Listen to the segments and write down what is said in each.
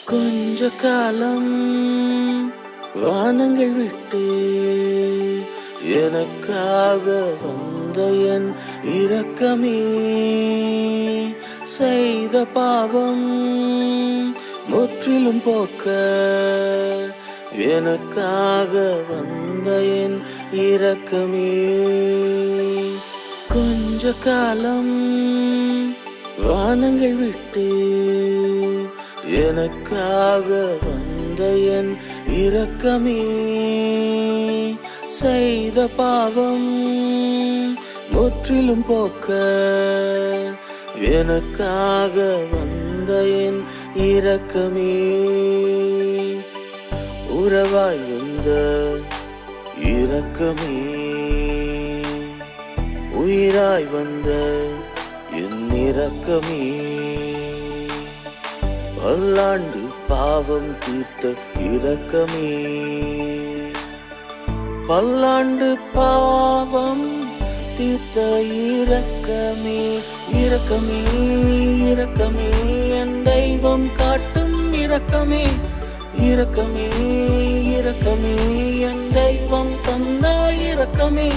கொஞ்ச காலம் வானங்கள் விட்டு எனக்காக வந்த என் இரக்கமே, செய்த பாவம் முற்றிலும் போக்க எனக்காக வந்த என் இரக்கமே. கொஞ்ச காலம் வானங்கள் விட்டு எனக்காக வந்த என் இரக்கமே, செய்த பாவம் முற்றிலும் போக்க எனக்காக வந்த என் இரக்கமே. உறவாய் வந்த இரக்கமே, உயிராய் வந்த என் இரக்கமே, பல்லாண்டு பாவம் தீர்த்த இரக்கமே, பல்லாண்டு பாவம் தீர்த்த இரக்கமே. இரக்கமே இரக்கமே என் தெய்வம் காட்டும் இரக்கமே, இரக்கமே இரக்கமே என் தெய்வம் தந்த இரக்கமே,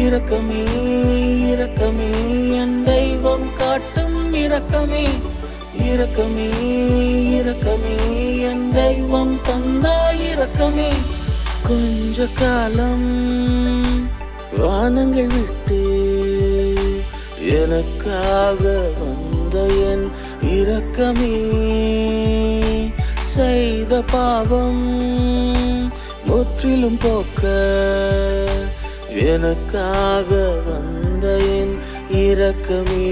இரக்கமே இரக்கமே என் தெய்வம் காட்டும் இரக்கமே, இரக்கமே இரக்கமே என் தெய்வம் தந்த இரக்கமே. கொஞ்ச காலம் வானங்கள் விட்டு எனக்காக வந்த என் இரக்கமே, செய்த பாவம் முற்றிலும் போக்க எனக்காக வந்த என் இரக்கமே.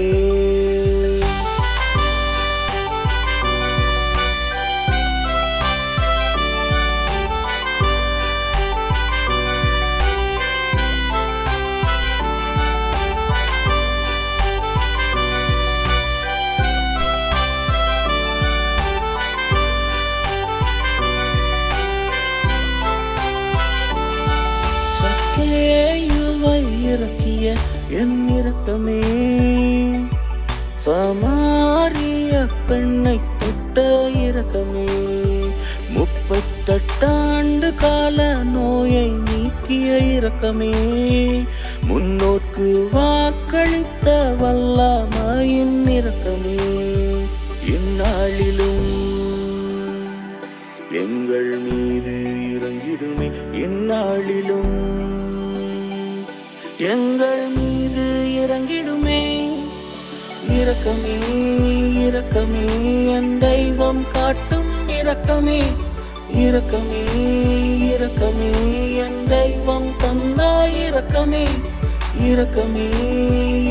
சக்கேயுவை இறக்கிய என் இரக்கமே, சமாரிய பெண்ணை தொட்ட இரக்கமே, 38 ஆண்டு கால நோயை நீக்கிய இரக்கமே, முன்னோர்க்கு வாக்களித்த வல்லமையின் இரக்கமே, இந்நாளிலும் எங்கள் மீது இறங்கிடுமே, இந்நாளிலும் எங்கள் மீது இறங்கிடுமே. இரக்கமே இரக்கமே என் தெய்வம் காட்டும் இரக்கமே, இரக்கமே இரக்கமே என் தெய்வம் தந்த இரக்கமே, இரக்கமே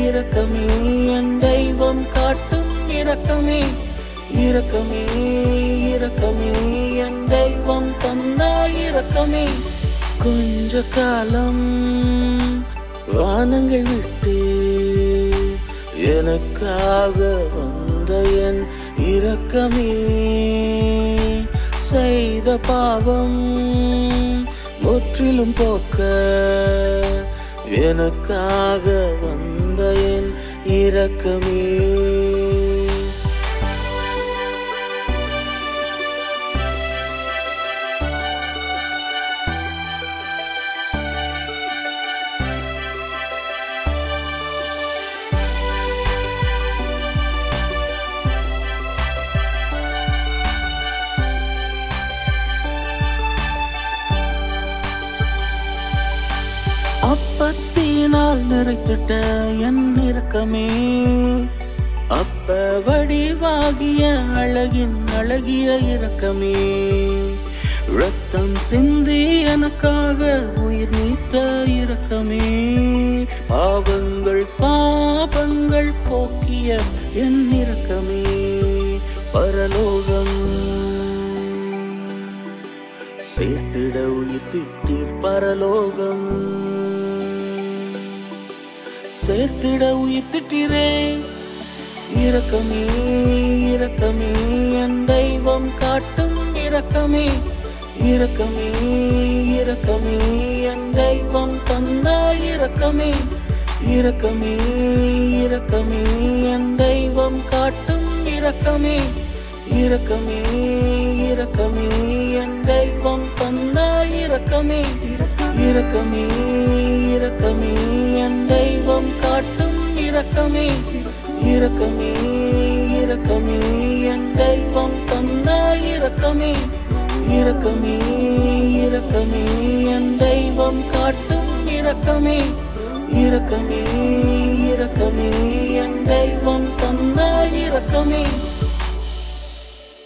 இரக்கமே என் தெய்வம் காட்டும் இரக்கமே, இரக்கமே இரக்கமே என் தெய்வம் தந்த இரக்கமே. கொஞ்ச காலம் வானங்கள் விட்டு எனக்காக வந்த என் இரக்கமே, செய்த பாவம் முற்றிலும் போக்க எனக்காக வந்த என் இரக்கமே. அப்பத்தினால் நிறைத்திட்ட என் இரக்கமே, அப்ப வடிவாகிய அழகின் அழகிய இரக்கமே, இரத்தம் சிந்தி எனக்காக உயிர் நீத்த இரக்கமே, பாவங்கள் சாபங்கள் போக்கிய என் இரக்கமே, பரலோகம் சேர்த்திட உயிர்த்திட்டீர், பரலோகம் சேர்த்திட உயிர்த்திட்டீரே. இரக்கமே இரக்கமே என் தெய்வம் காட்டும் இரக்கமே, இரக்கமே இரக்கமே என் தெய்வம் தந்த இரக்கமே, இரக்கமே இரக்கமே என் தெய்வம் காட்டும் இரக்கமே, இரக்கமே இரக்கமே என் தெய்வம் தந்த இரக்கமே இரக்கமே இரக்கமே என் தெய்வம் காட்டும் இரக்கமே இரக்கமே இரக்கமே என் தெய்வம் தந்த இரக்கமே இரக்கமே இரக்கமே என் தெய்வம் காட்டும் இரக்கமே இரக்கமே இரக்கமே என் தெய்வம் தந்த இரக்கமே